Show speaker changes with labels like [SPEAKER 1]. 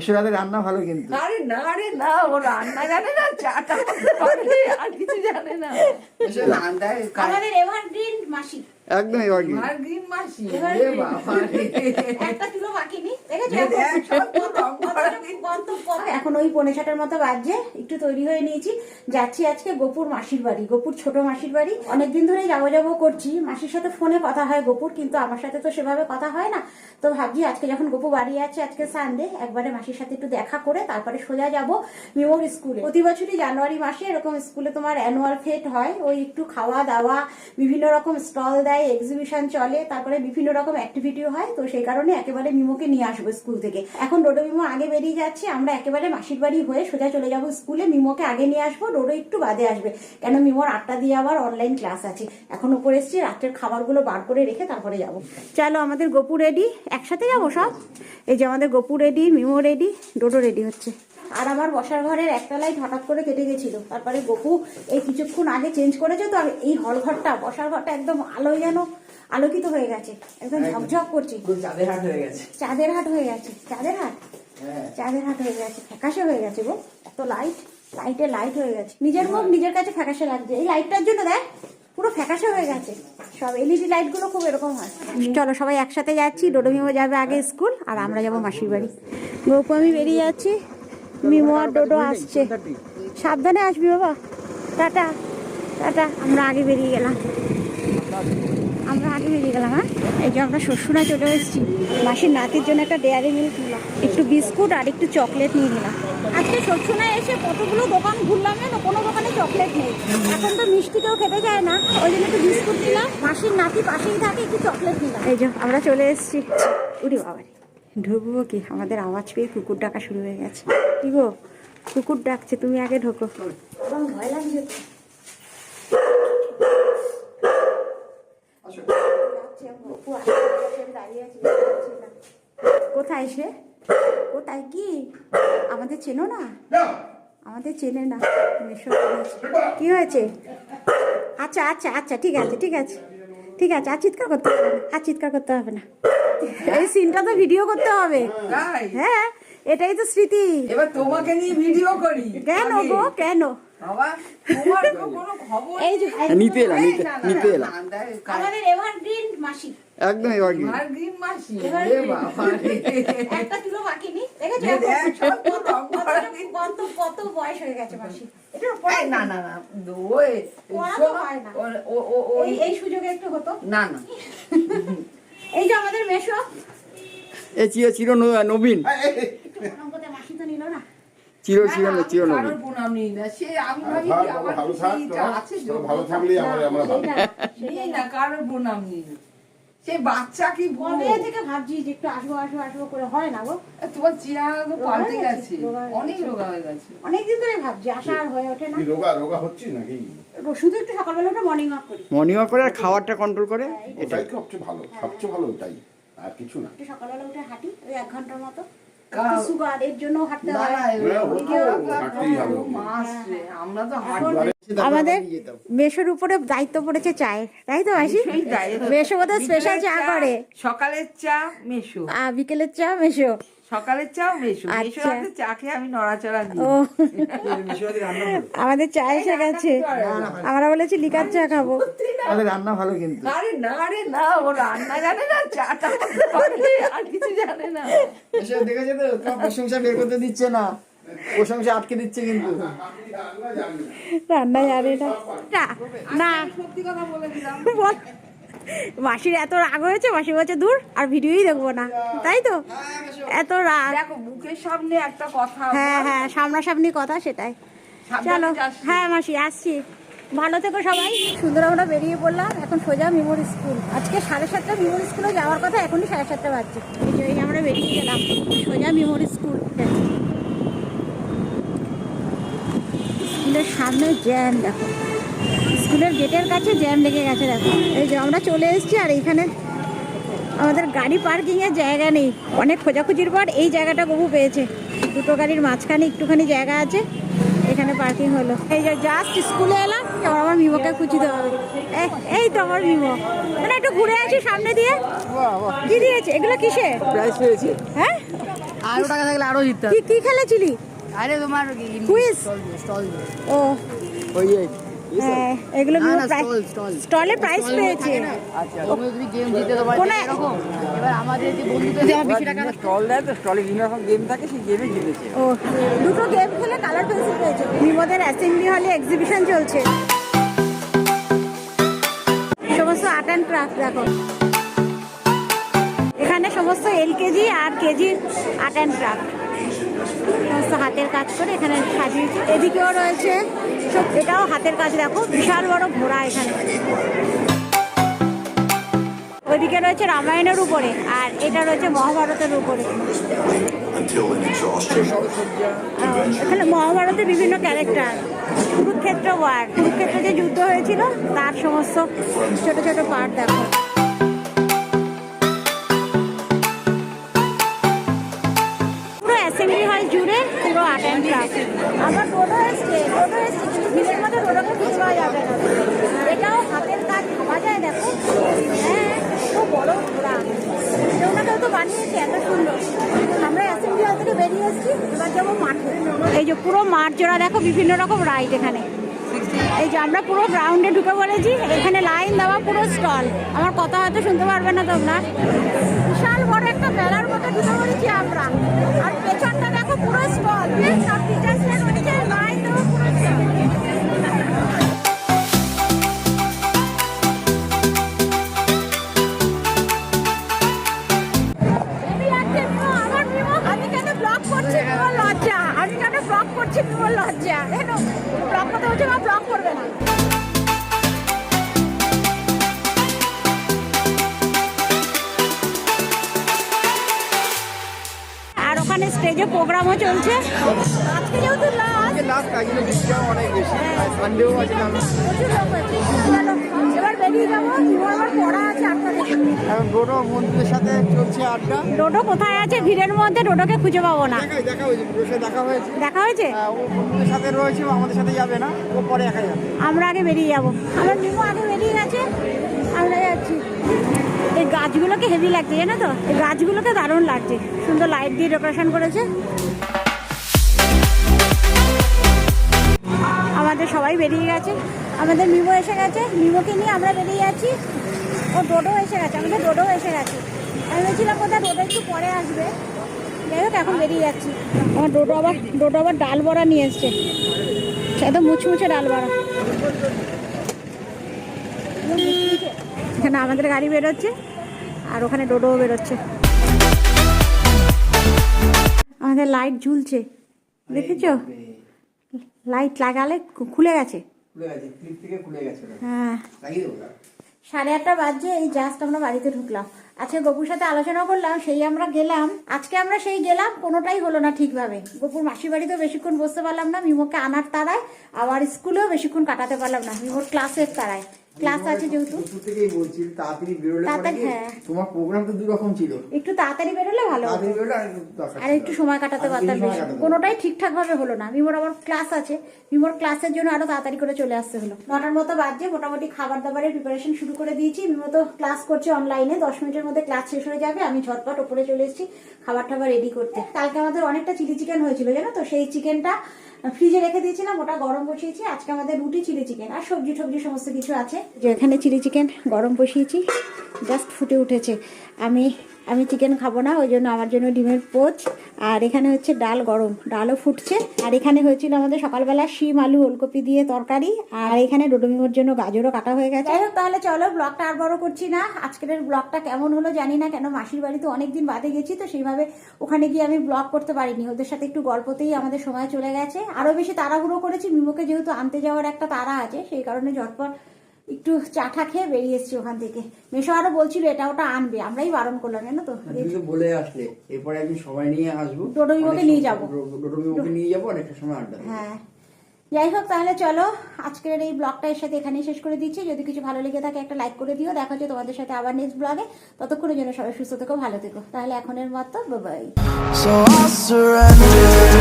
[SPEAKER 1] মেশোরাদের রান্না ভালো কিন্তু।
[SPEAKER 2] আরে না ও রান্না জানে না, চাটা করতে পারে আর কিছু জানে না।
[SPEAKER 3] আমাদের এভারগ্রিন মাসি,
[SPEAKER 1] একদম এবার
[SPEAKER 2] আর গ্রিন মাসি
[SPEAKER 3] এভারগ্রিন।
[SPEAKER 2] এ বাবা রে।
[SPEAKER 3] একটা চুলো বাকি নেই, দেখেছো?
[SPEAKER 2] দেখ, সব তো রং করা নেই।
[SPEAKER 3] এখন ওই 6:45 মতো বাজছে, একটু তৈরি হয়ে নিয়েছি, যাচ্ছি আজকে গোপুর মাসির বাড়ি, গোপুর ছোট মাসির বাড়ি। অনেকদিন ধরেই যাবো করছি, মাসির সাথে ফোনে কথা হয় গোপুর, কিন্তু আমার সাথে তো সেভাবে কথা হয় না। তো ভাবছি আজকে যখন গোপু বাড়ি আছে, আজকে সানডে, একবারে মাসির সাথে একটু দেখা করে তারপরে সোজা যাব মিমোর স্কুলে। প্রতি বছরই জানুয়ারি মাসে এরকম স্কুলে তোমার অ্যানুয়াল ফেট হয়, ওই একটু খাওয়া দাওয়া, বিভিন্ন রকম স্টল দেয়, এক্সিবিশন চলে, তারপরে বিভিন্ন রকম অ্যাক্টিভিটি হয়। তো সেই কারণে একেবারে মিমোকে নিয়ে আসবো স্কুল থেকে। এখন ডোডো মিমো আগে বেরিয়ে যাচ্ছে, আমরা একেবারে মাসির বাড়ি হয়ে সোজা চলে যাব স্কুলে। মিমোকে আগে নিয়ে আসবো, ডোডো একটু বাদে আসবে, কেন মিমোর 8টা দিয়ে আবার অনলাইন ক্লাস আছে। এখন উপরে এসেছি, রাত্রের খাবারগুলো বার করে রেখে তারপরে যাব। চলো, আমাদের গোপু রেডি, একসাথে যাবো সব। এই যে আমাদের Gopu ready, Mimo ready, Dodo ready হচ্ছে। আর আমার বসার ঘরের একটা লাইট হঠাৎ করে কেটে গেছিল, তারপরে গোপু এই কিছুক্ষণ আগে চেঞ্জ করেছে। তো এই হল ঘরটা, বসার ঘরটা একদম আলোয় যেন আলোকিত হয়ে গেছে, একদম ঝকঝক করছে।
[SPEAKER 1] চাঁদের হাট হয়ে গেছে।
[SPEAKER 3] চাঁদের হাট হয়ে গেছে, চাঁদের হাট, চাঁদের হাট হয়ে গেছে, ফ্যাকাশে হয়ে গেছে গো। এত লাইট, লাইটে লাইট হয়ে গেছে, নিজের মুখ নিজের কাছে ফ্যাকাশে লাগছে। এই লাইটটার জন্য দেখ পুরো ফ্যাকাশে হয়ে গেছে। সব এলইডি লাইট গুলো খুব এরকম হয়। চলো সবাই একসাথে যাচ্ছি, ডোডো মিমো যাবে আগে স্কুল, আর আমরা যাবো মাসির বাড়ি। গোপু আমি বেরিয়ে যাচ্ছি, মিমো আর ডোডো আসছে। সাবধানে আসবি বাবা, টাটা টাটা। আমরা আগে বেরিয়ে গেলাম, হ্যাঁ। এই যে আমরা শ্বশুরা চলে এসেছি, মাসির নাতির জন্য একটা ডেয়ারি মিল্ক নিলাম, একটু বিস্কুট আর একটু চকলেট নিয়ে নিলাম। আজকে শ্বশুরা এসে কতগুলো দোকান ঘুরলাম না, কোনো দোকানে চকলেট নেই। এখন তো মিষ্টি কেউ খেতে চায় না, ওই জন্য একটু বিস্কুট নিলাম, মাসির নাতি পাশেই থাকে, একটু চকলেট নিলাম। এই যে আমরা চলে এসেছি। উড়ি বাবা, ঢুকবো কি? আমাদের আওয়াজ পেয়ে কুকুর ডাকা শুরু হয়ে গেছে। কি গো, কুকুর ডাকছে, তুমি আগে ঢোকো। ভয় লাগছে তো। কোথায় সে? কোথায়? কি আমাদের চেনো না? আমাদের চেনে না। কি হয়েছে? আচ্ছা আচ্ছা আচ্ছা, ঠিক আছে ঠিক আছে ঠিক আছে, আর চিৎকার করতে হবে না, আর চিৎকার করতে হবে না। এই সিনটা তো ভিডিও করতে হবে। হ্যাঁ, এটাই তো স্মৃতি।
[SPEAKER 2] এবার তোমাকে নিয়ে ভিডিও করি।
[SPEAKER 3] কেন গো, কেন?
[SPEAKER 2] বাবা, তোমার তো কোনো খবর
[SPEAKER 3] এই যে
[SPEAKER 1] নিতে এলাম, নিতে এলাম।
[SPEAKER 3] আমাদের এভারগ্রিন মাসি,
[SPEAKER 1] একদম এবার
[SPEAKER 2] আর গ্রিন মাসি এ
[SPEAKER 3] এভারগ্রিন।
[SPEAKER 2] বাবা রে।
[SPEAKER 3] একটা চুলো বাকি নেই, দেখেছো?
[SPEAKER 2] দেখ, সব তো রং করা নেই।
[SPEAKER 3] কত বয়স হয়ে গেছে মাসি। এটা
[SPEAKER 2] এই না না না, ওই
[SPEAKER 3] পড়া তো হয় না।
[SPEAKER 2] ওই
[SPEAKER 3] এই সুযোগে একটু হতো।
[SPEAKER 2] না না,
[SPEAKER 3] এই যে আমাদের মেশো,
[SPEAKER 1] এ চির নবীন,
[SPEAKER 3] অঙ্কতে মাসি তো নিল না।
[SPEAKER 1] চির
[SPEAKER 2] কারোর
[SPEAKER 1] নবীন।
[SPEAKER 2] প্রণাম নিই না। সে আমি ভাবি
[SPEAKER 4] থাক
[SPEAKER 2] কি
[SPEAKER 4] বাবা,
[SPEAKER 2] আমার
[SPEAKER 4] ভালো
[SPEAKER 2] তো
[SPEAKER 4] থাক
[SPEAKER 2] সেইটা
[SPEAKER 4] তোরা,
[SPEAKER 2] আছে,
[SPEAKER 4] তোরা ভালো থাকলেই আমরা ভালো।
[SPEAKER 2] নিই না, কারোর প্রণাম নিই না। সে বাচ্চা কি
[SPEAKER 3] কবে
[SPEAKER 2] বলবো,
[SPEAKER 3] থেকে ভাবছি যে একটু আসবো আসবো আসবো করে, হয় না গো।
[SPEAKER 2] তোমার চেহারা তো
[SPEAKER 3] রোগা
[SPEAKER 2] পাল্টে
[SPEAKER 3] হয়ে গেছে,
[SPEAKER 2] গেছে,
[SPEAKER 3] রোগা হয়ে
[SPEAKER 2] অনেক
[SPEAKER 3] গেছে।
[SPEAKER 2] রোগা হয়ে গেছে।
[SPEAKER 3] অনেকদিন ধরে ভাবছি, আসা আর হয়ে ওঠে না।
[SPEAKER 4] কি রোগা হচ্ছে নাকি?
[SPEAKER 3] শুধু একটু সকালবেলা ওটা মর্নিং ওয়াক করি,
[SPEAKER 1] মর্নিং ওয়াক করে আর খাবারটা কন্ট্রোল করে,
[SPEAKER 4] ওটাই সবচেয়ে ভালো, সবচেয়ে ভালো ওটাই, আর কিছু না।
[SPEAKER 3] একটু সকালবেলা উঠে হাঁটি, ওই 1 ঘন্টার মতো।
[SPEAKER 2] কাল-
[SPEAKER 3] সুগার এর জন্য হাঁটতে
[SPEAKER 2] না,
[SPEAKER 3] হয়।
[SPEAKER 2] না,
[SPEAKER 4] হাঁটতেই হবে।
[SPEAKER 2] মাস রে, আমরা তো
[SPEAKER 3] আমাদের মেশোর উপরে দায়িত্ব পড়েছে চায়ের, তাই তো মাসি? মেশো বোধহয় স্পেশাল চা করে,
[SPEAKER 2] সকালের চা মেশো,
[SPEAKER 3] বিকেলের চা মেশো।
[SPEAKER 2] সকালের চা মেশো, মেশো
[SPEAKER 3] আচ্ছা।
[SPEAKER 2] হাতে চা খেয়ে আমি নড়াচড়া দিই।
[SPEAKER 3] ও, আমাদের চা এসে গেছে, আমরা বলেছি লিকার চা খাবো।
[SPEAKER 1] আমাদের রান্না ভালো কিন্তু।
[SPEAKER 2] আরে না ও রান্না জানে না, চাটা করতে পারে আর কিছু জানে না।
[SPEAKER 1] এসে দেখেছে তো, তোমার প্রশংসা বের করতে দিচ্ছে না, প্রশংসা আটকে দিচ্ছে কিন্তু।
[SPEAKER 3] রান্না জানে না, না
[SPEAKER 2] সত্যি কথা বলে দিলাম।
[SPEAKER 3] বল। মাসির এত রাগ হয়েছে, মাসি বলছে দূর আর ভিডিওই দেখবো না, তাই তো? এত রাগ।
[SPEAKER 2] দেখো মুখের সামনে একটা কথা,
[SPEAKER 3] হ্যাঁ হ্যাঁ, সামনাসামনি কথা, সেটাই। চলো, হ্যাঁ মাসি আসছি, ভালো থেকো সবাই। সুন্দর আমরা বেরিয়ে পড়লাম, এখন সোজা মিমোর স্কুল। আজকে 7:30 মিমোর স্কুলে যাওয়ার কথা, এখনই 7:30 বাজছে। এই আমরা বেরিয়ে গেলাম সোজা মিমোর স্কুল। স্কুলের সামনে জ্যাম দেখো, স্কুলের গেটের কাছে জ্যাম লেগে গেছে দেখো। এই যে আমরা চলে এসেছি, আর এইখানে আমাদের গাড়ি পার্কিংয়ের জায়গা নেই। অনেক খোঁজাখুঁজির পর এই জায়গাটা গবু পেয়েছে, দুটো গাড়ির মাঝখানে একটুখানি জায়গা আছে, এখানে পার্কিং হলো। এই যে জাস্ট স্কুলে এলাম, এবার আমার মিমোকে খুঁজিতে হবে। এই তো আমার মিমো, মানে একটু ঘুরে আসি সামনে দিয়ে। কি দিয়েছে এগুলো? কিসে
[SPEAKER 1] প্রাইস পেয়েছি।
[SPEAKER 3] হ্যাঁ?
[SPEAKER 2] আরো টাকা থাকলে আরো জিততাম।
[SPEAKER 3] কি কি খেলেছিলি?
[SPEAKER 2] আরে তোমার
[SPEAKER 3] কুইজ?
[SPEAKER 2] স্টল
[SPEAKER 3] ও
[SPEAKER 1] ওই
[SPEAKER 3] হ্যাঁ, এগুলো
[SPEAKER 2] না,
[SPEAKER 3] বিভিন্ন
[SPEAKER 2] না, stall.
[SPEAKER 3] স্টলে প্রাইজ পেয়েছে।
[SPEAKER 1] আচ্ছা
[SPEAKER 2] তুমি গেম জিতে তোমার
[SPEAKER 3] কোনে?
[SPEAKER 2] এরকম এবার আমাদের যে বন্ধুদের দেওয়া বেশি টাকা
[SPEAKER 1] স্টল দেয় তো স্টলে বিভিন্ন রকম গেম থাকে সেই গেমে জিতেছে
[SPEAKER 3] ও দুটো গেম খেলে কালার পেন্সিল পেয়েছে। বিমদের অ্যাসেম্বলি হলে এক্সিবিশন চলছে, সমস্ত আর্ট অ্যান্ড ক্রাফট দেখো। এখানে সমস্ত এলকেজি আর কেজি আর্ট অ্যান্ড ক্রাফট, সমস্ত হাতের কাজ করে এখানে সাজিয়েছে। এদিকেও রয়েছে সব, এটাও হাতের কাজ দেখো, বিশাল বড় ঘোড়া এখানে। ওইদিকে রয়েছে রামায়ণের উপরে আর এটা রয়েছে মহাভারতের উপরে। এখানে মহাভারতের বিভিন্ন ক্যারেক্টার, কুরুক্ষেত্র ওয়ার, কুরুক্ষেত্রে যে যুদ্ধ হয়েছিল তার সমস্ত ছোট ছোট পার্ট দেখো। পুরো অ্যাসেম্বলি হল জুড়ে পুরো আর্ট অ্যান্ড ক্রাফট। আমার রোডও এসছে কিন্তু ভিড়ের মধ্যে রোডকে খুঁজে পাওয়া যাবে না। এটাও হাতের কাজ, ভাবা যায় দেখো। হ্যাঁ, খুব বড় ঘোড়া, কেউ না কেউ তো বানিয়েছে, এত সুন্দর। আমরা অ্যাসেম্বলি হল থেকে বেরিয়ে এসেছি, এবার যাবো মাঠে। এই যে পুরো মাঠ জোড়া দেখো, বিভিন্ন রকম রাইড এখানে। এই যে আমরা পুরো গ্রাউন্ডে ঢুকে পড়েছি, এখানে লাইন দেওয়া পুরো স্টল। আমার কথা হয়তো শুনতে পারবে না তোমরা, বিশাল বড় একটা মেলার মতো ঢুকে পড়েছি আমরা। আর পেছনটা দেখো পুরো স্টল, সব টিচার্সরা রয়েছে, লাইন দেওয়া পুরো স্টল। লজ্জা ব্লগ করতে হচ্ছে, বা ব্লগ করবে না। আর ওখানে স্টেজে প্রোগ্রামও চলছে। আজকে যেহেতু
[SPEAKER 1] লাস্ট কাজ অনেক বেশি, সানডেও আছে না,
[SPEAKER 3] প্রচুর লোক আছে। এবার বেরিয়ে যাবো, আবার পড়া আছে আপনাদের।
[SPEAKER 1] এখন ডোডো বন্ধুদের সাথে চলছে আড্ডা।
[SPEAKER 3] ডোডো কোথায় আছে? ভিড়ের মধ্যে ডোডোকে খুঁজে পাবো না।
[SPEAKER 1] দেখা হয়েছে, ডোডোর সাথে দেখা হয়েছে।
[SPEAKER 3] দেখা হয়েছে?
[SPEAKER 1] হ্যাঁ, ও বন্ধুদের সাথে রয়েছে, ও আমাদের সাথে যাবে না, ও পরে একা যাবে।
[SPEAKER 3] আমরা আগে বেরিয়ে যাবো। আমার মিমো আগে বেরিয়ে গেছে, আমরা যাচ্ছি। এই গাছগুলোকে হেভি লাগছে, জানো তো? এই গাছগুলোকে দারুণ লাগছে, সুন্দর লাইট দিয়ে ডেকোরেশন করেছে। আমাদের সবাই বেরিয়ে গেছে, আমাদের মিমো এসে গেছে, মিমোকে নিয়ে আমরা বেরিয়ে যাচ্ছি। ও ডোডো এসে গেছে, আমাদের ডোডো এসে গেছে। আমি বলছিলাম কোথায়, ডোডো একটু পরে আসবে। যাই হোক, এখন বেরিয়ে যাচ্ছি। আমার ডোডো আবার ডাল বড়া নিয়ে এসছে, একদম মুচমুচে ডাল বড়া। এখানে আমাদের গাড়ি বেরোচ্ছে আর ওখানে ডোডোও বেরোচ্ছে। আমাদের লাইট ঝুলছে, দেখেছো? লাইট লাগালে খুলে গেছে। হ্যাঁ, 8:30 বাজছে, এই জাস্ট আমরা বাড়িতে ঢুকলাম। আজকে গপুর সাথে আলোচনা করলাম, সেই আমরা গেলাম, আজকে আমরা সেই গেলাম, কোনোটাই হলো না ঠিকভাবে। গপুর মাসির বাড়িতেও বেশিক্ষণ বসতে পারলাম না, মিমোকে আনার তাড়ায়, আবার স্কুলেও বেশিক্ষণ কাটাতে পারলাম না, মিমোর ক্লাসের তাড়ায়। ক্লাস আছে যেহেতু,
[SPEAKER 1] থেকেই বলছি তাড়াতাড়ি বেরোলে,
[SPEAKER 3] তাড়াতাড়ি, হ্যাঁ,
[SPEAKER 1] তোমার প্রোগ্রাম তো দুই রকম ছিল,
[SPEAKER 3] একটু তাড়াতাড়ি বেরোলে ভালো হতো।
[SPEAKER 1] তাড়াতাড়ি বেরোলে দরকার
[SPEAKER 3] আর একটু সময় কাটাতে পারতাম বেশি। কোনোটাই ঠিকঠাক ভাবে হলো না। মিমোর আবার ক্লাস আছে, মিমোর ক্লাসের জন্য আরো তাড়াতাড়ি করে চলে আসতে হলো। 9টার মতো বাজছে, মোটামুটি খাবার দাবারের প্রিপারেশন শুরু করে দিয়েছি। মিমো তো ক্লাস করছে অনলাইনে, 10 মিনিটের মধ্যে ক্লাস শেষ হয়ে যাবে। আমি ঝটপট ওপরে চলে এসেছি খাবার টাবার রেডি করতে। কালকে আমাদের অনেকটা চিলি চিকেন হয়েছিল, জানো তো? সেই চিকেনটা ফ্রিজে রেখে দিয়েছিলাম, ওটা গরম বসিয়েছি। আজকে আমাদের রুটি, চিলি চিকেন আর সবজি টবজি সমস্ত কিছু আছে। যে এখানে চিলি চিকেন গরম বসিয়েছি, জাস্ট ফুটে উঠেছে। আমি চিকেন খাবো না, ওই জন্য আমার জন্য ডিমের পোচ। আর এখানে হচ্ছে ডাল গরম, ডালও ফুটছে। আর এখানে হয়েছিল আমাদের সকালবেলা শিম আলু ওলকপি দিয়ে তরকারি। আর এখানে ডোডোমিমোর জন্য গাজরও কাটা হয়ে গেছে। যাই হোক, তাহলে চলো, ব্লগটা আর বড় করছি না। আজকের ব্লগটা কেমন হলো জানি না, কেন মাসির বাড়িতে অনেকদিন বাদে গেছি তো সেইভাবে ওখানে গিয়ে আমি ব্লগ করতে পারিনি। ওদের সাথে একটু গল্পতেই আমাদের সময় চলে গেছে। আরো বেশি তাড়াহুড়ো করেছি, মিমোকে যেহেতু আনতে যাওয়ার একটা তাড়া আছে, সেই কারণে ঝটপট একটু চাটা খেয়ে বেরিয়ে এসেছি ওখান থেকে। মেশো আরো বলছিল এটা ওটা আনবে, আমরাই বারণ করলাম, জানো তো?
[SPEAKER 1] বলে আসলে এরপরে একদিন সবাই নিয়ে আসবো,
[SPEAKER 3] ডোডোমিমোকে নিয়ে যাবো,
[SPEAKER 1] ডোডোমিমোকে নিয়ে যাবো আর একটা সময় আড্ডা।
[SPEAKER 3] হ্যাঁ, যাই হোক, তাহলে চলো আজকের এই ব্লগটা এর সাথে এখানেই শেষ করে দিচ্ছি। যদি কিছু ভালো লেগে থাকে একটা লাইক করে দিও। দেখা হচ্ছে তোমাদের সাথে আবার নেক্সট ব্লগে। ততক্ষণের জন্য সবাই সুস্থ থেকো, ভালো থেকো। তাহলে এখনের মতো বাই।
[SPEAKER 5] So I surrender.